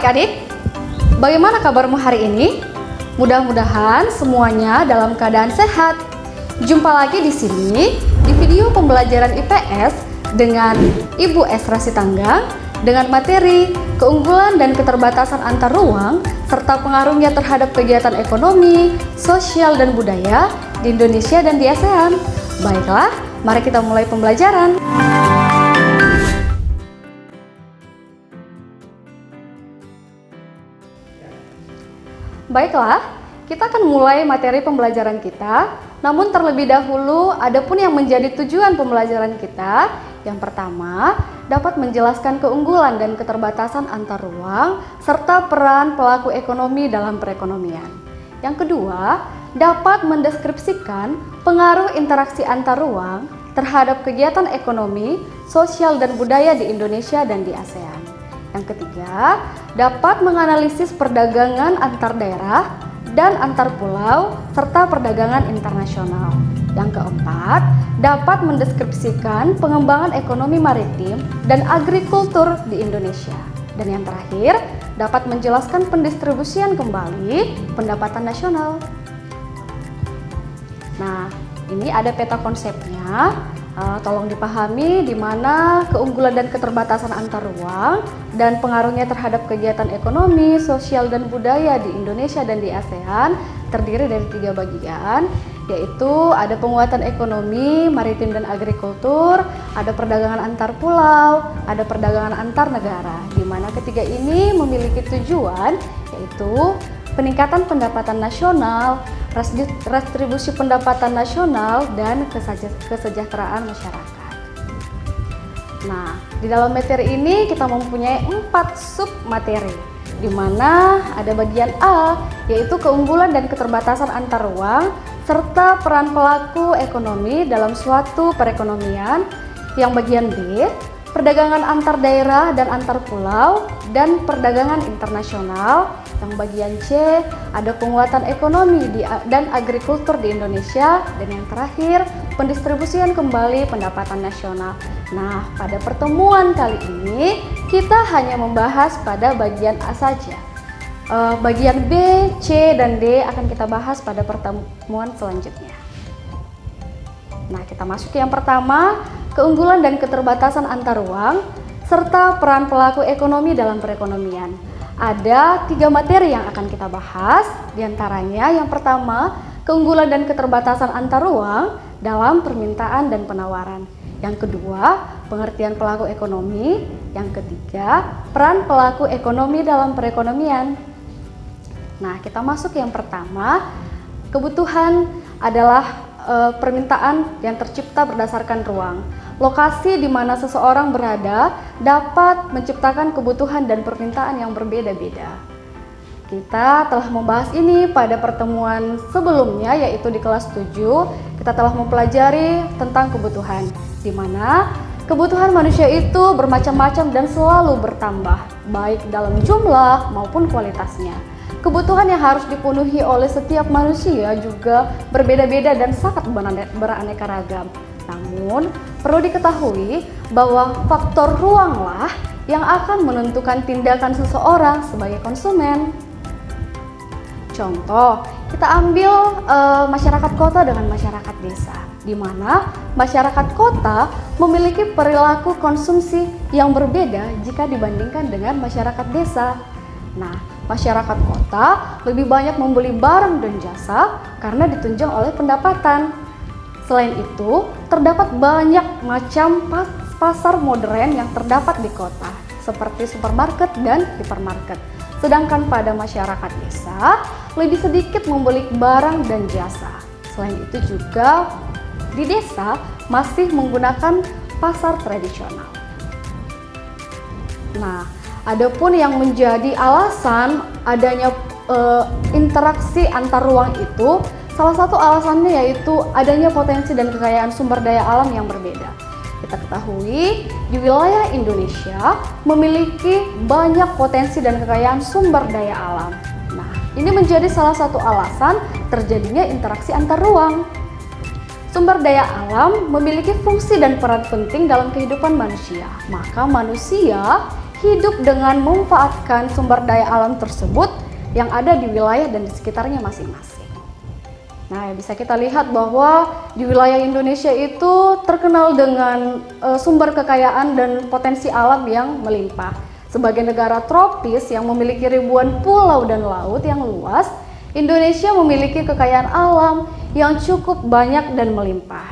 adik-adik, bagaimana kabarmu hari ini? Mudah-mudahan semuanya dalam keadaan sehat. Jumpa lagi di sini di video pembelajaran IPS dengan Ibu Esra Sitanggang dengan materi keunggulan dan keterbatasan antar ruang serta pengaruhnya terhadap kegiatan ekonomi, sosial, dan budaya di Indonesia dan di ASEAN. Baiklah, mari kita mulai pembelajaran. Baiklah, kita akan mulai materi pembelajaran kita. Namun terlebih dahulu, adapun yang menjadi tujuan pembelajaran kita. Yang pertama, dapat menjelaskan keunggulan dan keterbatasan antar ruang serta peran pelaku ekonomi dalam perekonomian. Yang kedua, dapat mendeskripsikan pengaruh interaksi antar ruang terhadap kegiatan ekonomi, sosial, dan budaya di Indonesia dan di ASEAN. Yang ketiga, dapat menganalisis perdagangan antar daerah dan antar pulau serta perdagangan internasional. Yang keempat, dapat mendeskripsikan pengembangan ekonomi maritim dan agrikultur di Indonesia. Dan yang terakhir, dapat menjelaskan pendistribusian kembali pendapatan nasional. Nah, ini ada peta konsepnya. Tolong dipahami di mana keunggulan dan keterbatasan antar ruang dan pengaruhnya terhadap kegiatan ekonomi, sosial, dan budaya di Indonesia dan di ASEAN terdiri dari 3 bagian, yaitu ada penguatan ekonomi, maritim, dan agrikultur, ada perdagangan antar pulau, ada perdagangan antar negara, di mana ketiga ini memiliki tujuan yaitu peningkatan pendapatan nasional, redistribusi pendapatan nasional, dan kesejahteraan masyarakat. Nah, di dalam materi ini kita mempunyai 4 sub materi, di mana ada bagian A, yaitu keunggulan dan keterbatasan antar ruang, serta peran pelaku ekonomi dalam suatu perekonomian. Yang bagian B, perdagangan antar daerah dan antar pulau, dan perdagangan internasional. Yang bagian C, ada penguatan ekonomi dan agrikultur di Indonesia. Dan yang terakhir, pendistribusian kembali pendapatan nasional. Nah, pada pertemuan kali ini, kita hanya membahas pada bagian A saja. Bagian B, C, dan D akan kita bahas pada pertemuan selanjutnya. Nah, kita masuk ke yang pertama, keunggulan dan keterbatasan antar ruang, serta peran pelaku ekonomi dalam perekonomian. Ada 3 materi yang akan kita bahas, diantaranya yang pertama, keunggulan dan keterbatasan antar ruang dalam permintaan dan penawaran. Yang kedua, pengertian pelaku ekonomi. Yang ketiga, peran pelaku ekonomi dalam perekonomian. Nah, kita masuk yang pertama, kebutuhan adalah permintaan yang tercipta berdasarkan ruang. Lokasi di mana seseorang berada dapat menciptakan kebutuhan dan permintaan yang berbeda-beda. Kita telah membahas ini pada pertemuan sebelumnya, yaitu di kelas 7. Kita telah mempelajari tentang kebutuhan, di mana kebutuhan manusia itu bermacam-macam dan selalu bertambah, baik dalam jumlah maupun kualitasnya. Kebutuhan yang harus dipenuhi oleh setiap manusia juga berbeda-beda dan sangat beraneka ragam. Namun, perlu diketahui bahwa faktor ruanglah yang akan menentukan tindakan seseorang sebagai konsumen. Contoh, kita ambil masyarakat kota dengan masyarakat desa, di mana masyarakat kota memiliki perilaku konsumsi yang berbeda jika dibandingkan dengan masyarakat desa. Nah, masyarakat kota lebih banyak membeli barang dan jasa karena ditunjang oleh pendapatan. Selain itu, terdapat banyak macam pasar modern yang terdapat di kota, seperti supermarket dan hipermarket. Sedangkan pada masyarakat desa, lebih sedikit membeli barang dan jasa. Selain itu juga, di desa masih menggunakan pasar tradisional. Nah, adapun yang menjadi alasan adanya interaksi antar ruang itu, salah satu alasannya yaitu adanya potensi dan kekayaan sumber daya alam yang berbeda. Kita ketahui di wilayah Indonesia memiliki banyak potensi dan kekayaan sumber daya alam. Nah, ini menjadi salah satu alasan terjadinya interaksi antar ruang. Sumber daya alam memiliki fungsi dan peran penting dalam kehidupan manusia. Maka manusia hidup dengan memanfaatkan sumber daya alam tersebut yang ada di wilayah dan di sekitarnya masing-masing. Nah, bisa kita lihat bahwa di wilayah Indonesia itu terkenal dengan sumber kekayaan dan potensi alam yang melimpah. Sebagai negara tropis yang memiliki ribuan pulau dan laut yang luas, Indonesia memiliki kekayaan alam yang cukup banyak dan melimpah.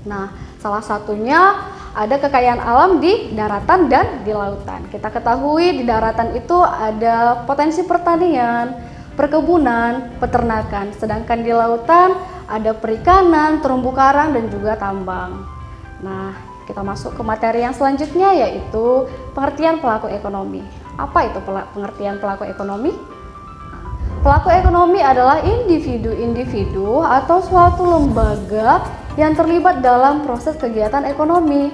Nah, salah satunya ada kekayaan alam di daratan dan di lautan. Kita ketahui di daratan itu ada potensi pertanian, perkebunan, peternakan. Sedangkan di lautan ada perikanan, terumbu karang, dan juga tambang. Nah, kita masuk ke materi yang selanjutnya, yaitu pengertian pelaku ekonomi. Apa itu pengertian pelaku ekonomi? Pelaku ekonomi adalah individu-individu atau suatu lembaga yang terlibat dalam proses kegiatan ekonomi.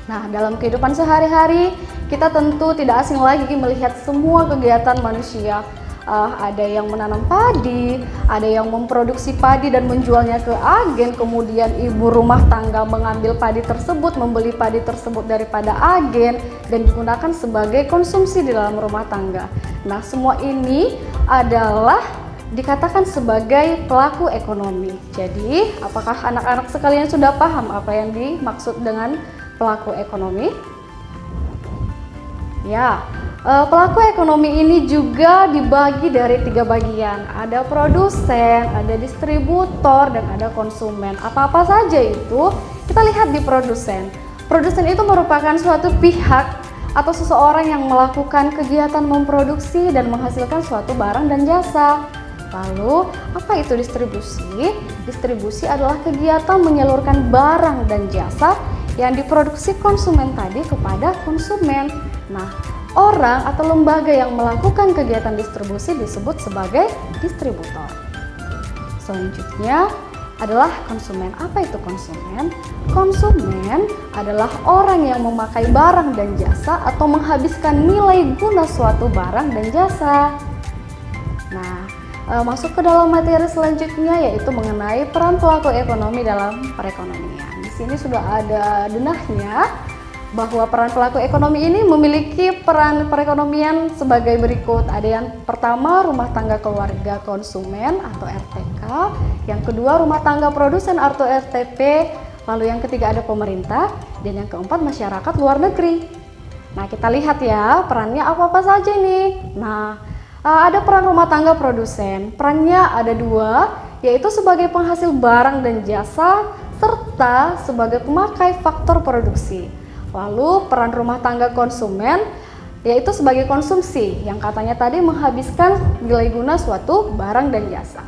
Nah, dalam kehidupan sehari-hari, kita tentu tidak asing lagi melihat semua kegiatan manusia. Ada yang menanam padi, ada yang memproduksi padi dan menjualnya ke agen, kemudian ibu rumah tangga mengambil padi tersebut, membeli padi tersebut daripada agen, dan digunakan sebagai konsumsi di dalam rumah tangga. Nah, semua ini adalah dikatakan sebagai pelaku ekonomi. Jadi, apakah anak-anak sekalian sudah paham apa yang dimaksud dengan pelaku ekonomi? Ya, pelaku ekonomi ini juga dibagi dari 3 bagian. Ada produsen, ada distributor, dan ada konsumen. Apa-apa saja itu? Kita lihat di produsen. Produsen itu merupakan suatu pihak atau seseorang yang melakukan kegiatan memproduksi dan menghasilkan suatu barang dan jasa. Lalu, apa itu distribusi? Distribusi adalah kegiatan menyalurkan barang dan jasa yang diproduksi konsumen tadi kepada konsumen. Nah, orang atau lembaga yang melakukan kegiatan distribusi disebut sebagai distributor. Selanjutnya adalah konsumen. Apa itu konsumen? Konsumen adalah orang yang memakai barang dan jasa atau menghabiskan nilai guna suatu barang dan jasa. Nah, masuk ke dalam materi selanjutnya, yaitu mengenai peran pelaku ekonomi dalam perekonomian. Di sini sudah ada denahnya bahwa peran pelaku ekonomi ini memiliki peran perekonomian sebagai berikut. Ada yang pertama, rumah tangga keluarga konsumen atau RTK, yang kedua rumah tangga produsen atau RTP, lalu yang ketiga ada pemerintah, dan yang keempat masyarakat luar negeri. Nah, kita lihat ya perannya apa-apa saja nih. Nah, ada peran rumah tangga produsen. Perannya ada 2, yaitu sebagai penghasil barang dan jasa serta sebagai pemakai faktor produksi. Lalu peran rumah tangga konsumen yaitu sebagai konsumsi, yang katanya tadi menghabiskan nilai guna suatu barang dan jasa,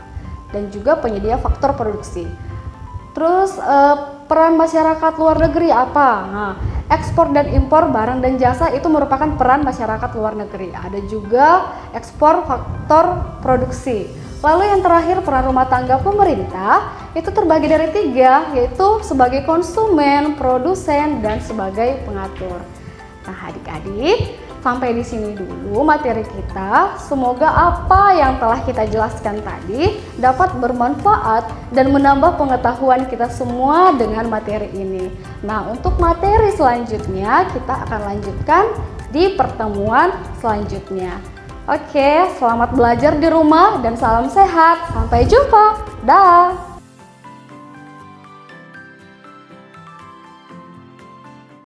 dan juga penyedia faktor produksi. Terus peran masyarakat luar negeri apa? Nah, ekspor dan impor barang dan jasa itu merupakan peran masyarakat luar negeri. Ada juga ekspor faktor produksi. Lalu yang terakhir, peran rumah tangga pemerintah itu terbagi dari 3, yaitu sebagai konsumen, produsen, dan sebagai pengatur. Nah, adik-adik, sampai di sini dulu materi kita. Semoga apa yang telah kita jelaskan tadi dapat bermanfaat dan menambah pengetahuan kita semua dengan materi ini. Nah, untuk materi selanjutnya kita akan lanjutkan di pertemuan selanjutnya. Oke, selamat belajar di rumah dan salam sehat. Sampai jumpa. Dah.